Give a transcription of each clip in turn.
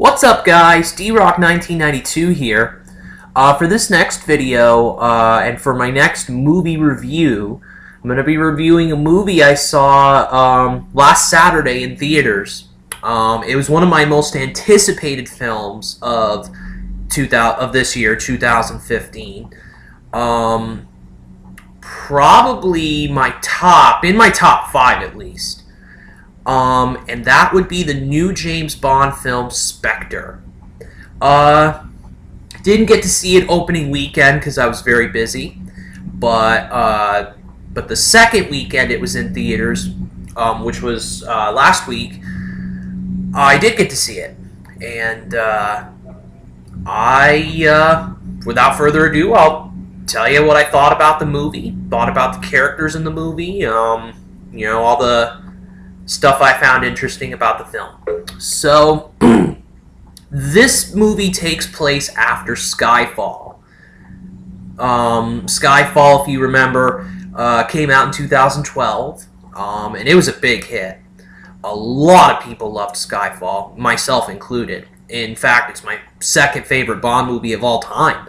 What's up, guys? D-Rock1992 here. For this next video, and for my next movie review, I'm going to be reviewing a movie I saw last Saturday in theaters. It was one of my most anticipated films of this year, 2015. Probably in my top 5 at least. And that would be the new James Bond film, Spectre. Didn't get to see it opening weekend because I was very busy, but the second weekend it was in theaters, which was last week, I did get to see it. And without further ado, I'll tell you what I thought about the movie, thought about the characters in the movie, all the stuff I found interesting about the film. So, this movie takes place after Skyfall. Skyfall, if you remember, came out in 2012, and it was a big hit. A lot of people loved Skyfall, myself included. In fact, it's my second favorite Bond movie of all time.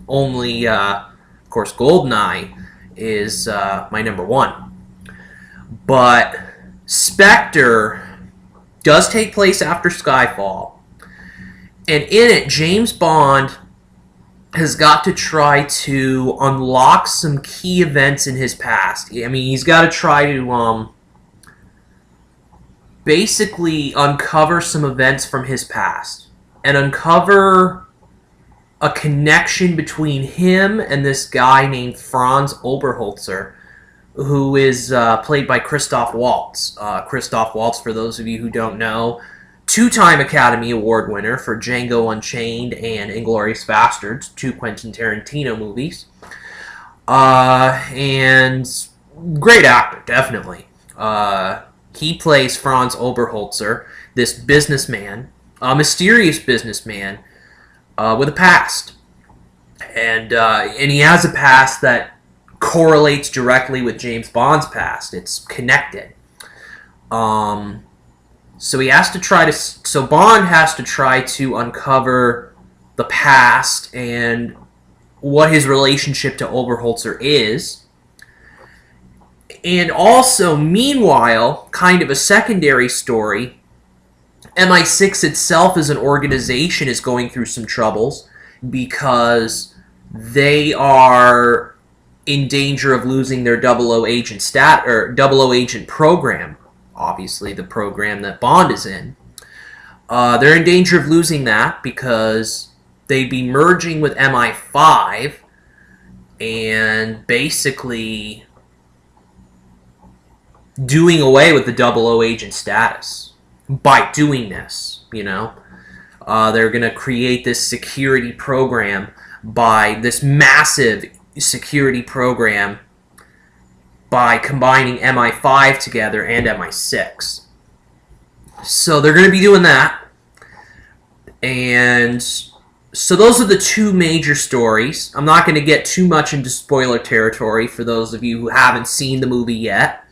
Only, of course, GoldenEye is my number one. But Spectre does take place after Skyfall, and in it, James Bond has got to try to unlock some key events in his past. I mean, he's got to try to basically uncover some events from his past and uncover a connection between him and this guy named Franz Oberholzer, who is played by Christoph Waltz. Christoph Waltz, for those of you who don't know, two-time Academy Award winner for Django Unchained and Inglourious Basterds, two Quentin Tarantino movies. And great actor, definitely. He plays Franz Oberholzer, this businessman, a mysterious businessman with a past. And he has a past that correlates directly with James Bond's past. It's connected. So Bond has to try to uncover the past and what his relationship to Oberholzer is. And also, meanwhile, kind of a secondary story, MI6 itself as an organization is going through some troubles because they are in danger of losing their 00 agent agent program. Obviously, the program that Bond is in. They're in danger of losing that because they'd be merging with MI5 and basically doing away with the 00 agent status by doing this. They're going to create this security program by this massive security program by combining MI5 together and MI6. So they're going to be doing that. And so those are the two major stories. I'm not going to get too much into spoiler territory for those of you who haven't seen the movie yet.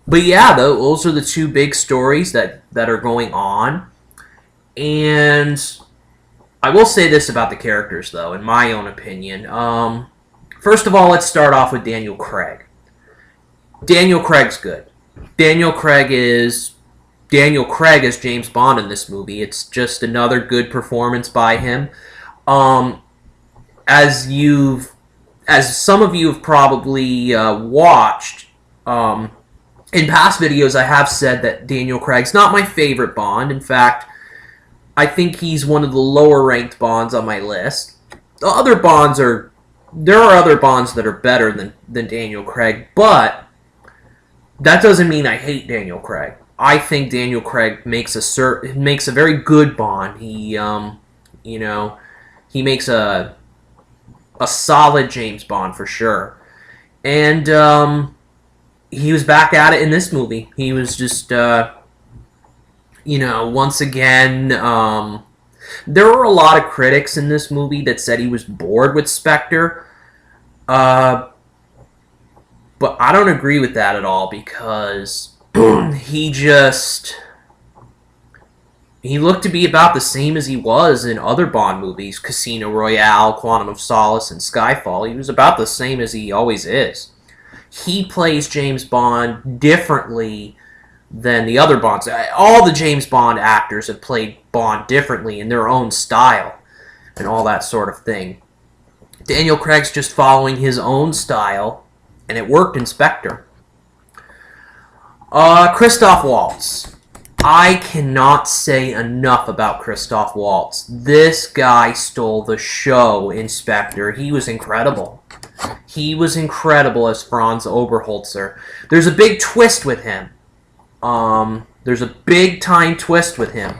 But yeah, those are the two big stories that are going on. And I will say this about the characters, though, in my own opinion. First of all, let's start off with Daniel Craig. Daniel Craig's good. Daniel Craig as James Bond in this movie. It's just another good performance by him. As some of you have probably watched, in past videos I have said that Daniel Craig's not my favorite Bond. In fact, I think he's one of the lower-ranked Bonds on my list. There are other Bonds that are better than Daniel Craig, but that doesn't mean I hate Daniel Craig. I think Daniel Craig makes a very good Bond. He makes a solid James Bond for sure. And he was back at it in this movie. He was just once again, there were a lot of critics in this movie that said he was bored with Spectre. But I don't agree with that at all because he just he looked to be about the same as he was in other Bond movies, Casino Royale, Quantum of Solace, and Skyfall. He was about the same as he always is. He plays James Bond differently than the other Bonds. All the James Bond actors have played Bond differently in their own style and all that sort of thing. Daniel Craig's just following his own style, and it worked in Spectre. Christoph Waltz. I cannot say enough about Christoph Waltz. This guy stole the show in Spectre. He was incredible. He was incredible as Franz Oberholzer. There's a big twist with him. There's a big time twist with him.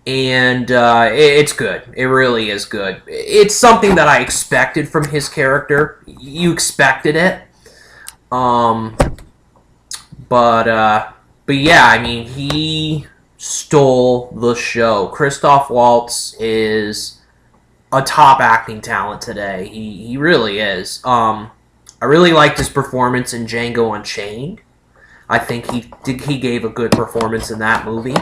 And it's good. It really is good. It's something that I expected from his character. You expected it. But yeah, I mean, he stole the show. Christoph Waltz is a top acting talent today. He really is. I really liked his performance in Django Unchained. I think he gave a good performance in that movie.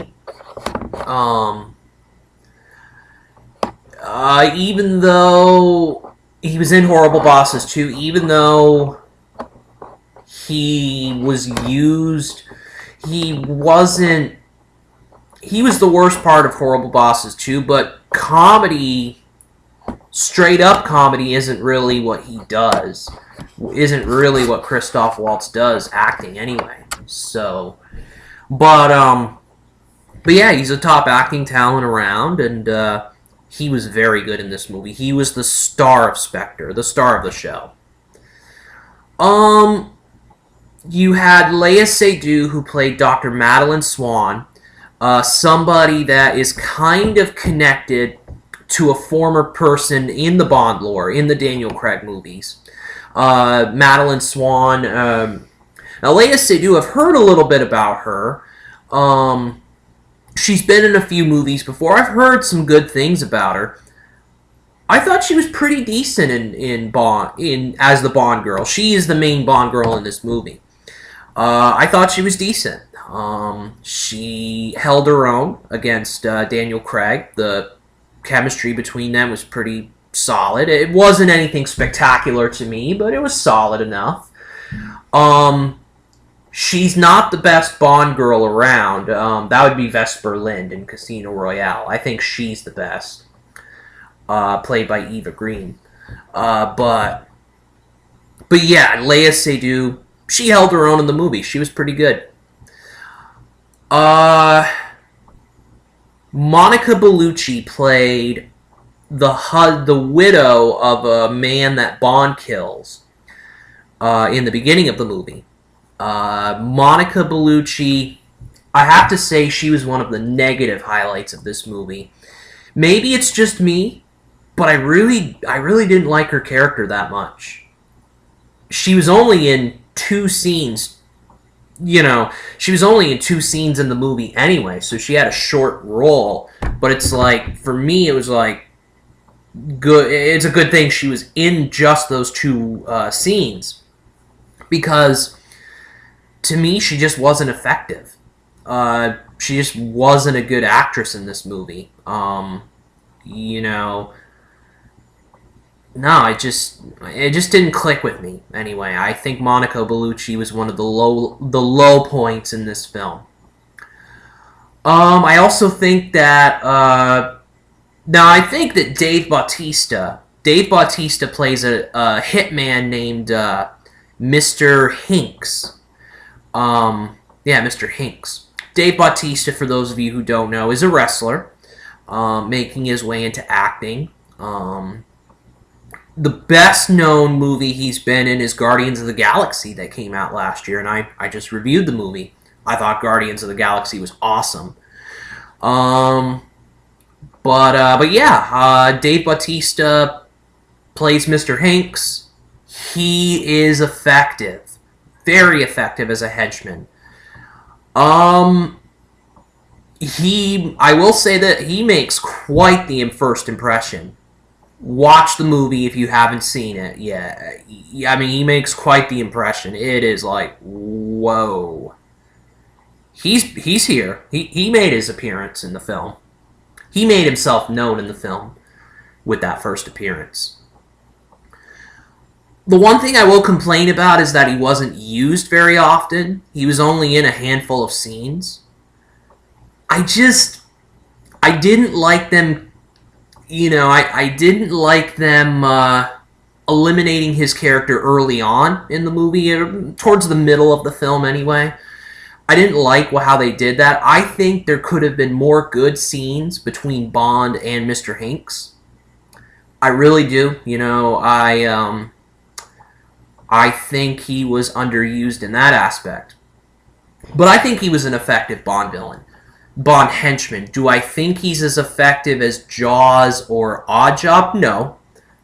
Even though he was in Horrible Bosses 2, even though he was used, he was the worst part of Horrible Bosses 2, but comedy, straight up comedy, isn't really what he does. Isn't really what Christoph Waltz does, acting anyway. So, but yeah, he's a top acting talent around, and he was very good in this movie. He was the star of Spectre, the star of the show. You had Lea Seydoux, who played Dr. Madeline Swan, somebody that is kind of connected to a former person in the Bond lore, in the Daniel Craig movies. Madeline Swan. Now, Lea Seydoux, I've heard a little bit about her. She's been in a few movies before. I've heard some good things about her. I thought she was pretty decent in Bond, as the Bond girl. She is the main Bond girl in this movie. I thought she was decent. She held her own against Daniel Craig. The chemistry between them was pretty solid. It wasn't anything spectacular to me, but it was solid enough. She's not the best Bond girl around. That would be Vesper Lynd in Casino Royale. I think she's the best. Played by Eva Green. But yeah, Lea Seydoux, she held her own in the movie. She was pretty good. Monica Bellucci played the widow of a man that Bond kills in the beginning of the movie. Monica Bellucci, I have to say, she was one of the negative highlights of this movie. Maybe it's just me, but I really didn't like her character that much. She was only in 2 scenes. She was only in 2 scenes in the movie anyway, so she had a short role. But it's like, for me, it was like, good. It's a good thing she was in just those 2 scenes, because to me, she just wasn't effective. She just wasn't a good actress in this movie. No, it just didn't click with me. Anyway, I think Monica Bellucci was one of the low points in this film. I also think that I think that Dave Bautista plays a hitman named Mr. Hinks. Mr. Hinks. Dave Bautista, for those of you who don't know, is a wrestler, making his way into acting. The best known movie he's been in is Guardians of the Galaxy that came out last year, and I just reviewed the movie. I thought Guardians of the Galaxy was awesome. But yeah, Dave Bautista plays Mr. Hinks. He is effective. Very effective as a henchman. I will say that he makes quite the first impression. Watch the movie if you haven't seen it yet. I mean, he makes quite the impression. It is like, whoa. he's here. He made his appearance in the film. He made himself known in the film with that first appearance. The one thing I will complain about is that he wasn't used very often. He was only in a handful of scenes. I didn't like them, I didn't like them eliminating his character early on in the movie, towards the middle of the film anyway. I didn't like how they did that. I think there could have been more good scenes between Bond and Mr. Hanks. I really do. I think he was underused in that aspect. But I think he was an effective Bond villain. Bond henchman. Do I think he's as effective as Jaws or Oddjob? No.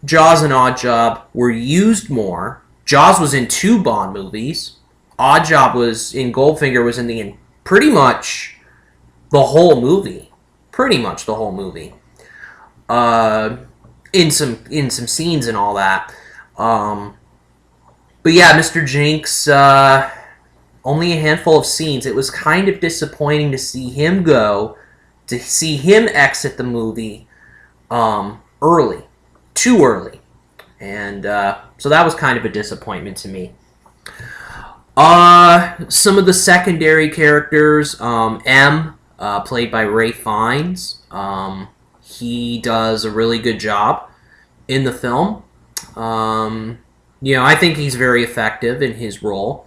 Jaws and Oddjob were used more. Jaws was in 2 Bond movies. Oddjob was in Goldfinger, was in pretty much the whole movie. Pretty much the whole movie. In some scenes and all that. But yeah, Mr. Jinx, only a handful of scenes. It was kind of disappointing to see him go, to see him exit the movie early. Too early. And so that was kind of a disappointment to me. Some of the secondary characters, M, played by Ralph Fiennes, he does a really good job in the film. I think he's very effective in his role.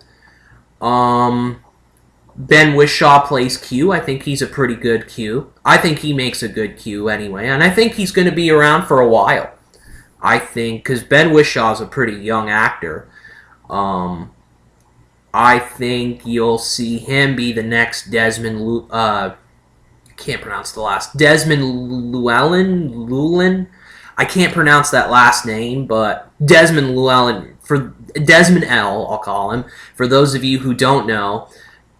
Ben Whishaw plays Q. I think he's a pretty good Q. I think he makes a good Q anyway, and I think he's going to be around for a while. I think, because Ben Wishaw's a pretty young actor. I think you'll see him be the next Desmond can't pronounce the last. Desmond Llewellyn? I can't pronounce that last name, but Desmond Llewellyn, for Desmond L, I'll call him, for those of you who don't know,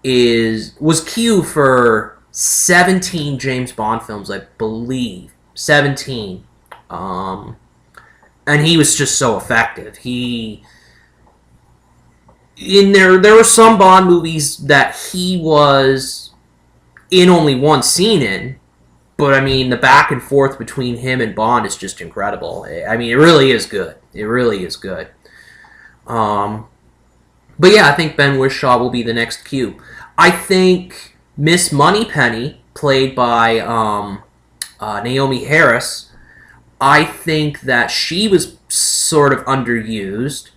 was Q for 17 James Bond films, I believe. 17. And he was just so effective. There were some Bond movies that he was in only one scene in, but I mean, the back and forth between him and Bond is just incredible. I mean, it really is good. It really is good. But yeah, I think Ben Whishaw will be the next Q. I think Miss Moneypenny, played by Naomi Harris, I think that she was sort of underused.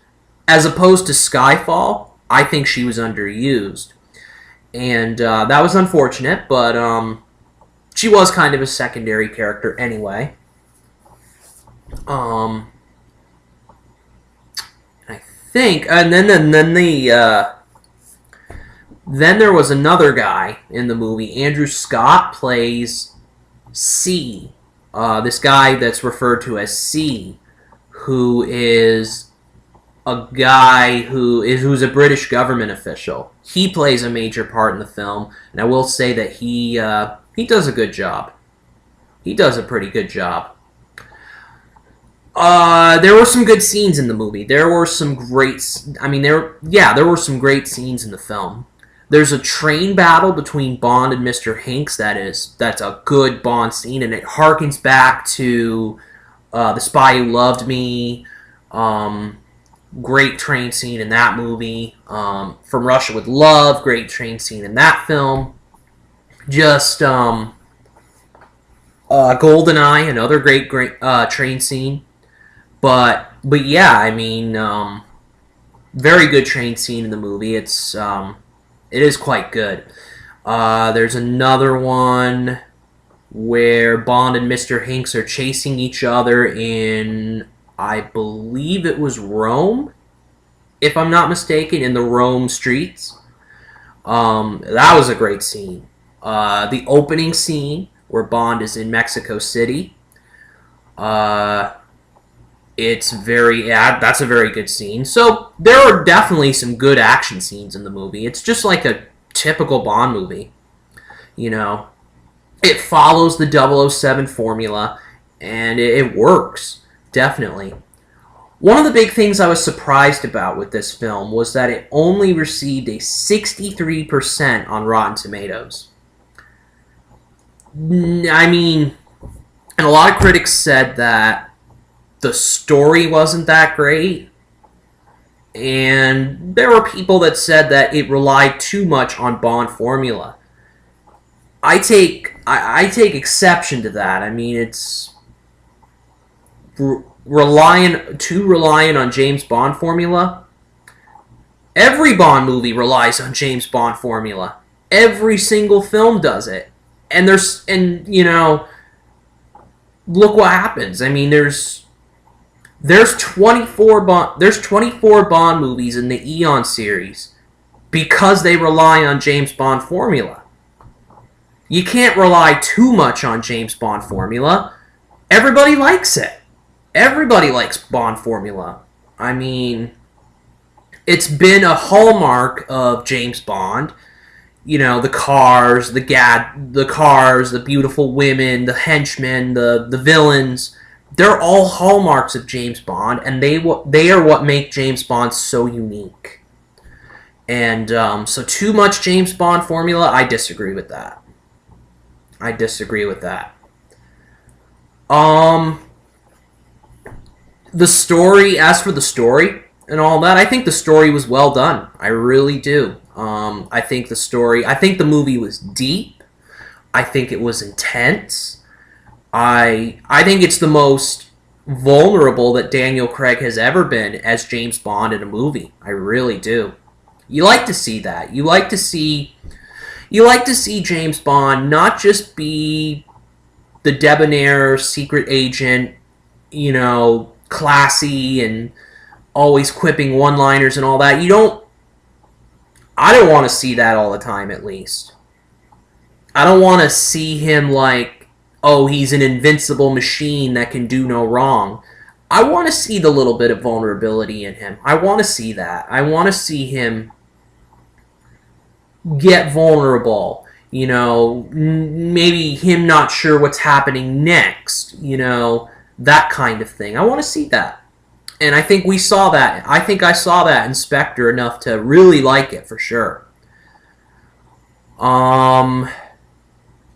As opposed to Skyfall, I think she was underused. And that was unfortunate, but she was kind of a secondary character anyway. I think, and then there was another guy in the movie. Andrew Scott plays C. This guy that's referred to as C, who is a guy who's a British government official. He plays a major part in the film, and I will say that he does a good job. He does a pretty good job. There were some good scenes in the movie. There were some great scenes in the film. There's a train battle between Bond and Mr. Hanks that's a good Bond scene, and it harkens back to The Spy Who Loved Me. Great train scene in that movie. From Russia with Love, great train scene in that film. Just GoldenEye, another great train scene. But yeah, I mean, very good train scene in the movie. It is quite good. There's another one where Bond and Mr. Hanks are chasing each other in, I believe it was Rome, if I'm not mistaken, in the Rome streets. That was a great scene. The opening scene where Bond is in Mexico City. That's a very good scene. So there are definitely some good action scenes in the movie. It's just like a typical Bond movie. It follows the 007 formula, and it works. Definitely. One of the big things I was surprised about with this film was that it only received a 63% on Rotten Tomatoes. I mean, and a lot of critics said that the story wasn't that great, and there were people that said that it relied too much on Bond formula. I take exception to that. I mean, it's reliant on James Bond formula. Every Bond movie relies on James Bond formula. Every single film does it. And look what happens. I mean, there's 24 Bond movies in the Eon series because they rely on James Bond formula. You can't rely too much on James Bond formula. Everybody likes it. Everybody likes Bond formula. I mean, it's been a hallmark of James Bond. You know, the cars, the beautiful women, the henchmen, the villains. They're all hallmarks of James Bond, and they are what make James Bond so unique. And so too much James Bond formula, I disagree with that. The story, as for the story and all that, I think the story was well done. I really do. I think the movie was deep. I think it was intense. I think it's the most vulnerable that Daniel Craig has ever been as James Bond in a movie. I really do. You like to see that. You like to see James Bond not just be the debonair secret agent, classy and always quipping one-liners and all that. I don't want to see that all the time, at least. I don't want to see him like, oh, he's an invincible machine that can do no wrong. I want to see the little bit of vulnerability in him. I want to see that. I want to see him get vulnerable. Maybe him not sure what's happening next. That kind of thing. I want to see that. And I think we saw that. I think I saw that in Spectre enough to really like it, for sure.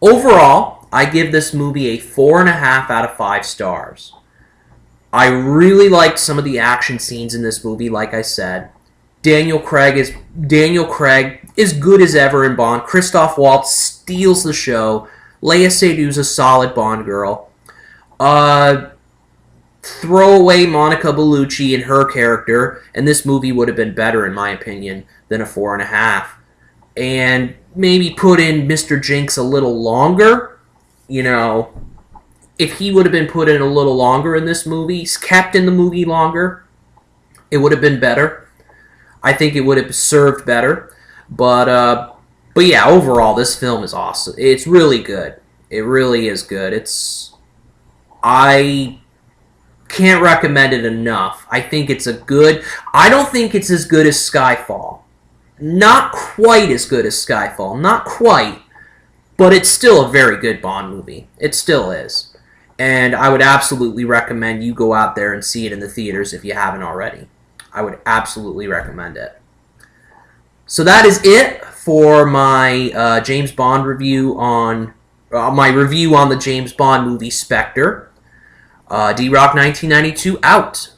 Overall, I give this movie a 4.5 out of 5 stars. I really liked some of the action scenes in this movie, like I said. Daniel Craig is good as ever in Bond. Christoph Waltz steals the show. Lea Seydoux is a solid Bond girl. Throw away Monica Bellucci and her character, and this movie would have been better, in my opinion, than a 4.5. And maybe put in Mr. Jinx a little longer. If he would have been put in a little longer in this movie, kept in the movie longer, it would have been better. I think it would have served better. But yeah, overall, this film is awesome. It's really good. It really is good. I can't recommend it enough. I think it's I don't think it's as good as Skyfall. Not quite as good as Skyfall. Not quite. But it's still a very good Bond movie. It still is. And I would absolutely recommend you go out there and see it in the theaters if you haven't already. I would absolutely recommend it. So that is it for my James Bond review on the James Bond movie Spectre. D-Rock 1992 out.